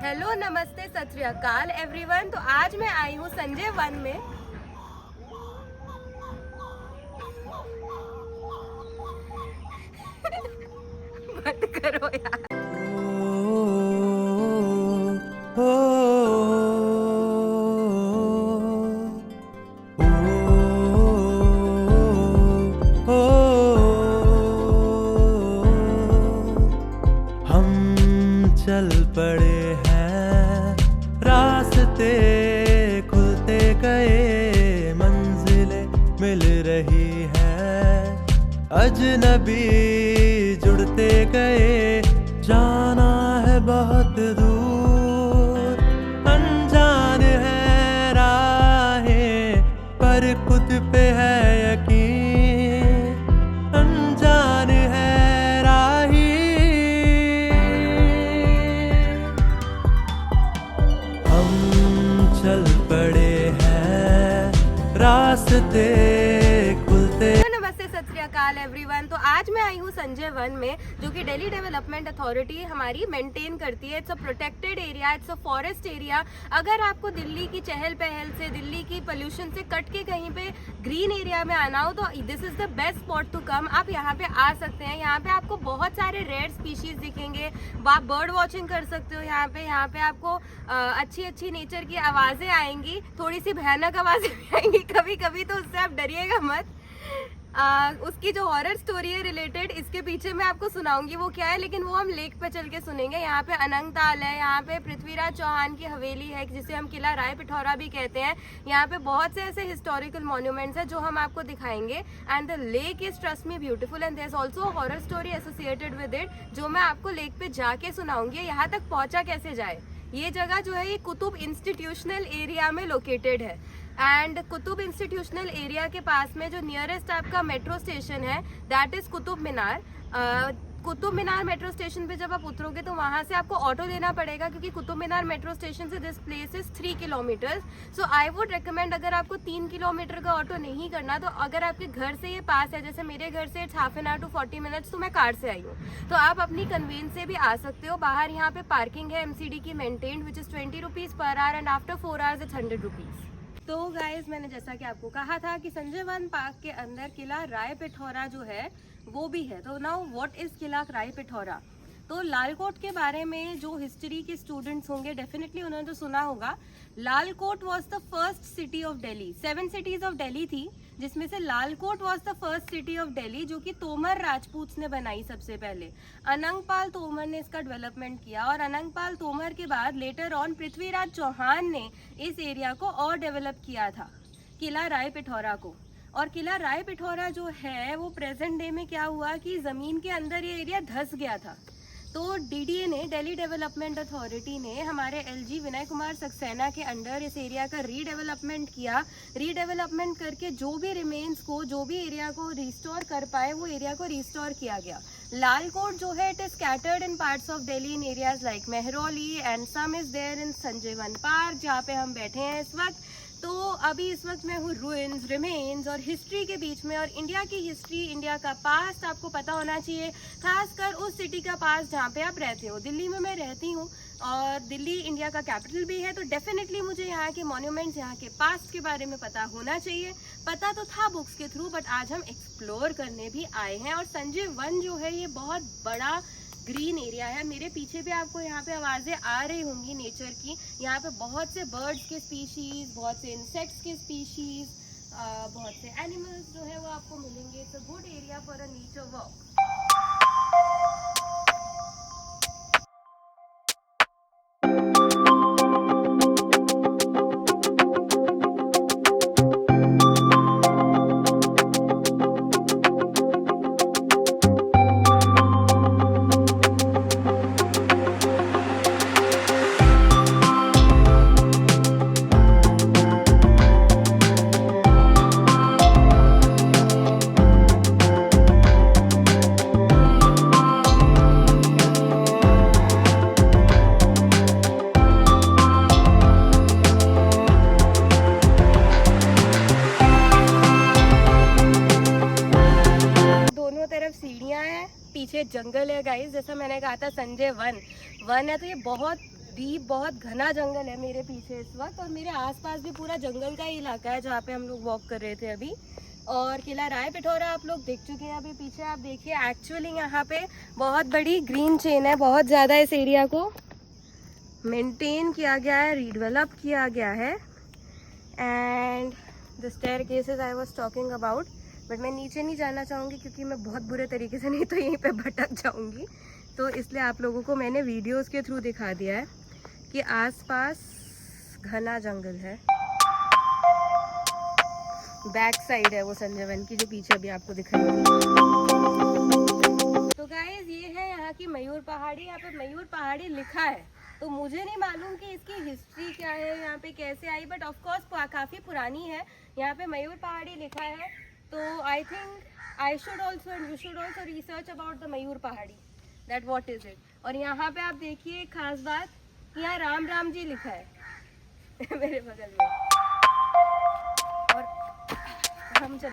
Hello, नमस्ते, सत श्री अकाल एवरीवन। तो आज मैं आई हूँ संजय वन में। मत करो यार। हम चल पड़े हैं, रास्ते खुलते गए, मंजिलें मिल रही हैं, अजनबी जुड़ते गए, जाना है बहुत दूर, अनजान है राहें पर खुद पे है यकीन, अनजान है राही। हम चल पड़े हैं, रास्ते खुलते। नमस्ते, सत श्री अकाल एवरीवन। तो आज मैं आई हूँ संजय वन में, जो कि दिल्ली डेवलपमेंट अथॉरिटी हमारी मेंटेन करती है। It's a protected area, it's a forest area. अगर आपको दिल्ली की चहल पहल से, दिल्ली की पोल्यूशन से कट के कहीं पे ग्रीन एरिया में आना हो तो this is the best spot to come. आप यहाँ पे आ सकते हैं। यहाँ पे आपको बहुत सारे रेयर स्पीशीज दिखेंगे। आप बर्ड वॉचिंग कर सकते हो यहाँ पे आपको अच्छी अच्छी नेचर की आवाजें आएंगी, थोड़ी सी भयानक आवाजें भी आएंगी कभी कभी, तो उससे आप डरिएगा मत। उसकी जो हॉरर स्टोरी है रिलेटेड, इसके पीछे मैं आपको सुनाऊंगी वो क्या है, लेकिन वो हम लेक पे चल के सुनेंगे। यहाँ पे अनंग ताल है, यहाँ पे पृथ्वीराज चौहान की हवेली है जिसे हम किला राय पिथौरा भी कहते हैं। यहाँ पे बहुत से ऐसे हिस्टोरिकल मॉन्यूमेंट्स हैं जो हम आपको दिखाएंगे। And the lake is trust me beautiful and there is also horror story associated with it, जो मैं आपको लेक पे जाके सुनाऊंगी। यहाँ तक पहुंचा कैसे जाए, ये जगह जो है ये कुतुब इंस्टीट्यूशनल एरिया में लोकेटेड है। एंड कुतुब इंस्टीट्यूशनल एरिया के पास में जो नियरेस्ट आपका मेट्रो स्टेशन है that is Qutub Minar. Qutub Minar metro station पे जब आप उतरोगे तो वहां से आपको ऑटो लेना पड़ेगा, क्योंकि कुतुब मीनार मेट्रो स्टेशन से this place is 3 kilometre. So I would recommend, अगर आपको 3 किलोमीटर का ऑटो नहीं करना, तो अगर आपके घर से ये पास है, जैसे मेरे घर से it's half an hour to 40 minutes, तो मैं कार से आई हूँ, तो आप अपनी कन्वीनियंस से भी आ सकते हो। बाहर यहाँ पे पार्किंग है MCD की maintained, which is 20 rupees per hour, and after 4 hours it's 100 rupees. तो गाइज, मैंने जैसा कि आपको कहा था कि संजय वन पार्क के अंदर किला राय पिथौरा जो है वो भी है। तो नाउ व्हाट इज किला राय पिथौरा? तो लालकोट के बारे में जो हिस्ट्री के स्टूडेंट्स होंगे डेफिनेटली उन्होंने तो सुना होगा। Lalkot was the first city of Delhi. 7 cities of Delhi थी, जिसमें से Lalkot was the first city of Delhi, जो कि तोमर राजपूत ने बनाई सबसे पहले। अनंगपाल तोमर ने इसका डेवलपमेंट किया, और अनंगपाल तोमर के बाद लेटर ऑन पृथ्वीराज चौहान ने इस एरिया को और डेवलप किया था, किला राय पिथौरा को। और किला राय पिथौरा जो है वो प्रेजेंट डे में क्या हुआ कि जमीन के अंदर ये एरिया धंस गया था। तो DDA ने, दिल्ली डेवलपमेंट अथॉरिटी ने, हमारे LG विनय कुमार सक्सेना के अंडर इस एरिया का रीडेवलपमेंट किया। रीडेवलपमेंट करके जो भी रिमेन्स को, जो भी एरिया को रिस्टोर कर पाए, वो एरिया को रिस्टोर किया गया। लालकोट जो है it is scattered in parts of Delhi in areas like Mehrauli, and some is there in Sanjay Van park, जहाँ पे हम बैठे हैं इस वक्त। तो अभी इस वक्त मैं हूँ रूइंस, रिमेन्स और हिस्ट्री के बीच में। और इंडिया की हिस्ट्री, इंडिया का पास्ट आपको पता होना चाहिए, खासकर उस सिटी का पास्ट जहाँ पे आप रहते हो। दिल्ली में मैं रहती हूँ, और दिल्ली इंडिया का कैपिटल भी है, तो डेफिनेटली मुझे यहाँ के मॉन्यूमेंट्स, यहाँ के पास्ट के बारे में पता होना चाहिए। पता तो था बुक्स के थ्रू, बट आज हम एक्सप्लोर करने भी आए हैं। और संजय वन जो है ये बहुत बड़ा ग्रीन एरिया है। मेरे पीछे भी आपको यहाँ पे आवाजें आ रही होंगी नेचर की। यहाँ पे बहुत से बर्ड्स के स्पीशीज, बहुत से इंसेक्ट्स के स्पीशीज, बहुत से एनिमल्स जो है वो आपको मिलेंगे। It's a good area for a nature walk. पीछे जंगल है गाइस। जैसा मैंने कहा था संजय वन है, तो ये बहुत डीप, बहुत घना जंगल है मेरे पीछे इस वक्त, और मेरे आसपास भी पूरा जंगल का ही इलाका है जहाँ पे हम लोग वॉक कर रहे थे अभी। और किला राय पिथौरा आप लोग देख चुके हैं अभी पीछे। आप देखिए एक्चुअली यहाँ पे बहुत बड़ी ग्रीन चेन है, बहुत ज़्यादा इस एरिया को मेंटेन किया गया है, रिडेवलप किया गया है। And the staircases I was talking about, but मैं नीचे नहीं जाना चाहूँगी क्योंकि मैं बहुत बुरे तरीके से नहीं तो यहीं पे भटक जाऊँगी, तो इसलिए आप लोगों को मैंने वीडियोस के थ्रू दिखा दिया है कि आसपास घना जंगल है। बैक साइड है वो संजय वन की जो पीछे अभी आपको दिख रही है। तो गाइस ये है यहाँ की मयूर पहाड़ी। यहाँ पे मयूर पहाड़ी लिखा है, तो मुझे नहीं मालूम कि इसकी हिस्ट्री क्या है, यहाँ पे कैसे आई, बट ऑफ कोर्स काफ़ी पुरानी है। यहाँ पे मयूर पहाड़ी लिखा है, तो I think I should also and you should also research about the Mayur Pahadi, that what is it. और यहाँ पे आप देखिए एक खास बात, यहाँ राम राम जी लिखा है मेरे बगल में। और हम चल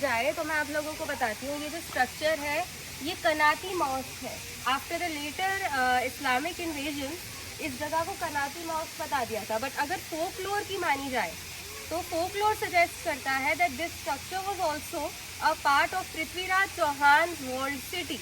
जाए तो मैं आप लोगों को बताती हूँ, ये जो स्ट्रक्चर है ये कनाती मॉस्क है। After the later Islamic invasion इस जगह को कनाती मॉस्क बता दिया था, बट अगर फोकलोर की मानी जाए तो फोकलोर सजेस्ट करता है that this structure was also a part of Prithviraj Chauhan walled city.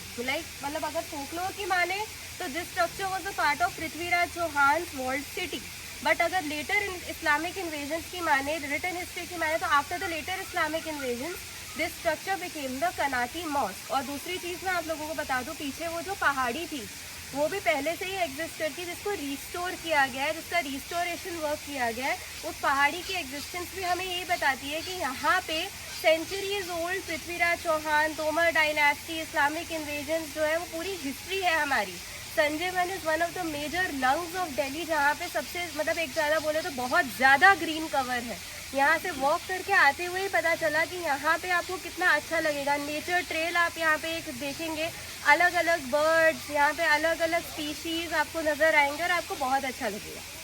मतलब अगर फोकलोर की माने तो this structure was a part of Prithviraj Chauhan walled city, but अगर लेटर इस्लामिक इन्वेजन की माने, रिटन हिस्ट्री की माने, तो after the later Islamic invasion this structure became the Kanati mosque. और दूसरी चीज़ मैं आप लोगों को बता दूं, पीछे वो जो पहाड़ी थी वो भी पहले से ही एग्जिस्ट करती, जिसको रिस्टोर किया गया है, जिसका रिस्टोरेशन वर्क किया गया है। उस पहाड़ी की एग्जिस्टेंस भी हमें यही बताती है कि यहाँ पे centuries old Prithviraj Chauhan, Tomar dynasty, Islamic invasion जो है वो पूरी हिस्ट्री है हमारी। Sanjay Van is one of the major lungs of Delhi, जहाँ पे सबसे मतलब एक ज़्यादा बोले तो बहुत ज़्यादा ग्रीन कवर है। यहाँ से वॉक करके आते हुए ही पता चला कि यहाँ पे आपको कितना अच्छा लगेगा। नेचर ट्रेल आप यहाँ पे एक देखेंगे, अलग अलग बर्ड्स, यहाँ पे अलग अलग स्पीशीज़ आपको नज़र आएंगे और आपको बहुत अच्छा लगेगा।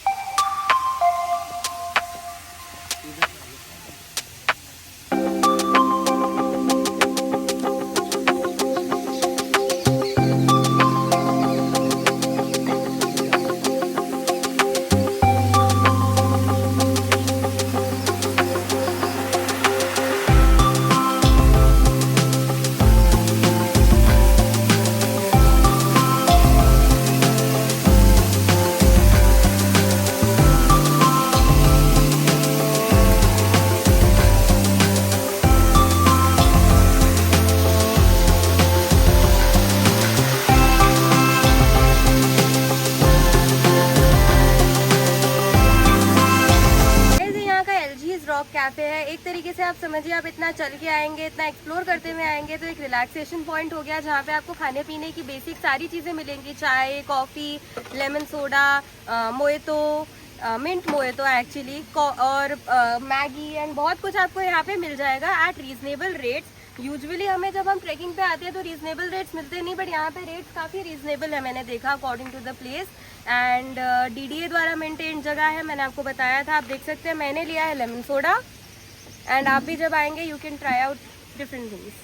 कैफे है, एक तरीके से आप समझिए, आप इतना चल के आएंगे, इतना एक्सप्लोर करते हुए आएंगे तो एक रिलैक्सेशन पॉइंट हो गया, जहाँ पे आपको खाने पीने की बेसिक सारी चीज़ें मिलेंगी। चाय, coffee, lemon soda, mojito, mint mojito actually, और मैगी एंड बहुत कुछ आपको यहाँ पे मिल जाएगा एट रीजनेबल रेट्स। यूजुअली हमें जब हम ट्रैकिंग पे आते हैं तो रीजनेबल रेट्स मिलते नहीं, बट यहाँ पे रेट्स काफ़ी रीजनेबल है, मैंने देखा according to the place. And DDA द्वारा मेंटेन जगह है, मैंने आपको बताया था, आप देख सकते हैं। मैंने लिया है लेमन सोडा, एंड आप भी जब आएंगे you can try out different things.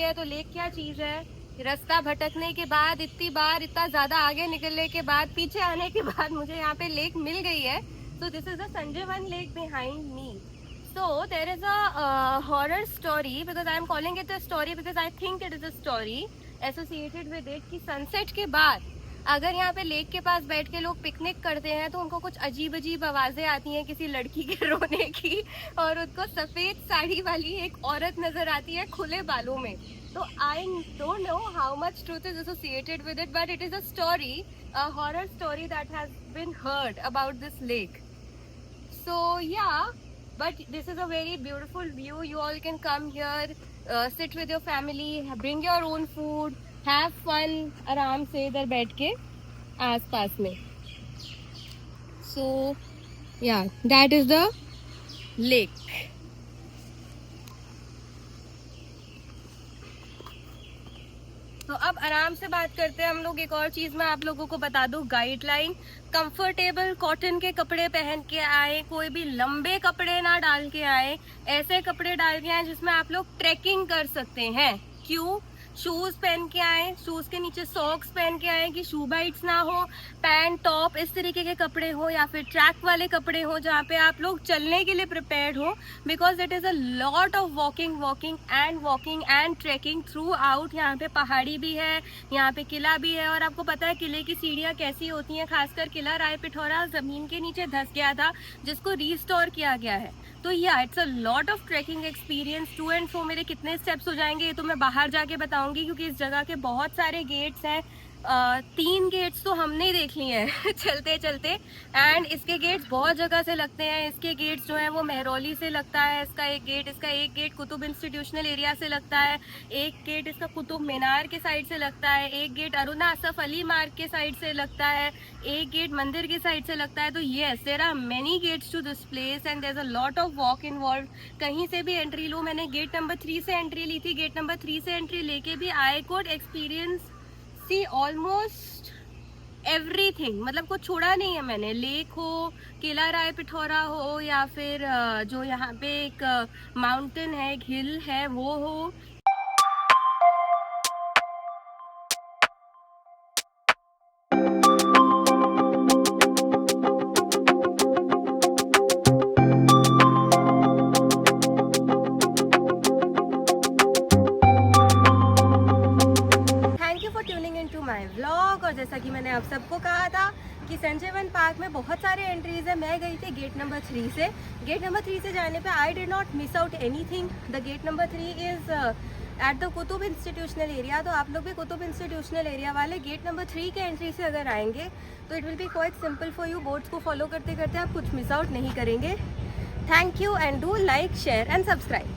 हैं तो लेक क्या चीज है, रास्ता भटकने के बाद इतनी बार इतना ज्यादा आगे निकलने के बाद पीछे आने के बाद मुझे यहाँ पे लेक मिल गई है. So this is the Sanjay one lake behind me. So there is a horror story, because I am calling it a story because I think it is a story associated with it, कि sunset के बाद अगर यहाँ पे lake के पास बैठ के लोग पिकनिक करते हैं तो उनको कुछ अजीब अजीब आवाजें आती हैं किसी लड़की के रोने की, और उनको सफेद साड़ी वाली एक औरत नजर आती है खुले बालों में. तो I don't know how much truth is associated with it, but it is a story, a horror story that has been heard about this lake. So yeah, but this is a very beautiful view. You all can come here, sit with your family, bring your own food, have fun आराम से इधर बैठ के आस पास में. So yeah, that is the lake. तो अब आराम से बात करते हैं हम लोग. एक और चीज मैं आप लोगों को बता दूं, गाइडलाइन, कंफर्टेबल कॉटन के कपड़े पहन के आए, कोई भी लंबे कपड़े ना डाल के आए, ऐसे कपड़े डाल के आए जिसमें आप लोग ट्रैकिंग कर सकते हैं. क्यों? शूज पहन के आए, शूज के नीचे सॉक्स पहन के आए कि शू बाइट्स ना हो, पैंट टॉप इस तरीके के कपड़े हो, या फिर ट्रैक वाले कपड़े हो जहाँ पे आप लोग चलने के लिए प्रिपेयर्ड हो, because it is a lot of walking and trekking throughout. यहाँ पे पहाड़ी भी है, यहाँ पे किला भी है, और आपको पता है किले की सीढ़ियाँ कैसी होती हैं. खासकर किला राय पिथौरा जमीन के नीचे धंस गया था, जिसको रिस्टोर किया गया है. तो yeah it's a lot of trekking experience. To and fro मेरे कितने स्टेप्स हो जाएंगे ये तो मैं बाहर जाके बताऊंगी, क्योंकि इस जगह के बहुत सारे गेट्स हैं. 3 गेट्स तो हमने ही देख लिए हैं चलते चलते, एंड इसके गेट्स बहुत जगह से लगते हैं. इसके गेट्स जो है वो मेहरौली से लगता है, इसका एक गेट कुतुब इंस्टीट्यूशनल एरिया से लगता है, एक गेट इसका कुतुब मीनार के साइड से लगता है, एक गेट अरुणा असफ अली मार्ग के साइड से लगता है, एक गेट मंदिर के साइड से लगता है. तो yes, there are many gates to this place and there is a lot of walk involve. कहीं से भी एंट्री लो, मैंने गेट नंबर 3 से एंट्री ली थी. गेट नंबर 3 से एंट्री लेके भी I could experience see almost everything. मतलब कुछ छोड़ा नहीं है मैंने. लेक हो, किला राय पिथौरा हो, या फिर जो यहाँ पे एक माउंटेन है, एक हिल है, वो हो. My vlog. और जैसा कि मैंने आप सबको कहा था कि संजय वन पार्क में बहुत सारे एंट्रीज है. मैं गई थी गेट नंबर 3 से. गेट नंबर 3 से जाने पे I did not miss out anything. The gate number 3 is at the Qutub institutional area. तो आप लोग भी कुतुब इंस्टीट्यूशनल एरिया वाले गेट नंबर 3 के एंट्री से अगर आएंगे तो it will be quite simple for you. Boards को फॉलो करते करते आप कुछ मिस आउट नहीं करेंगे. Thank you and do like, share and subscribe.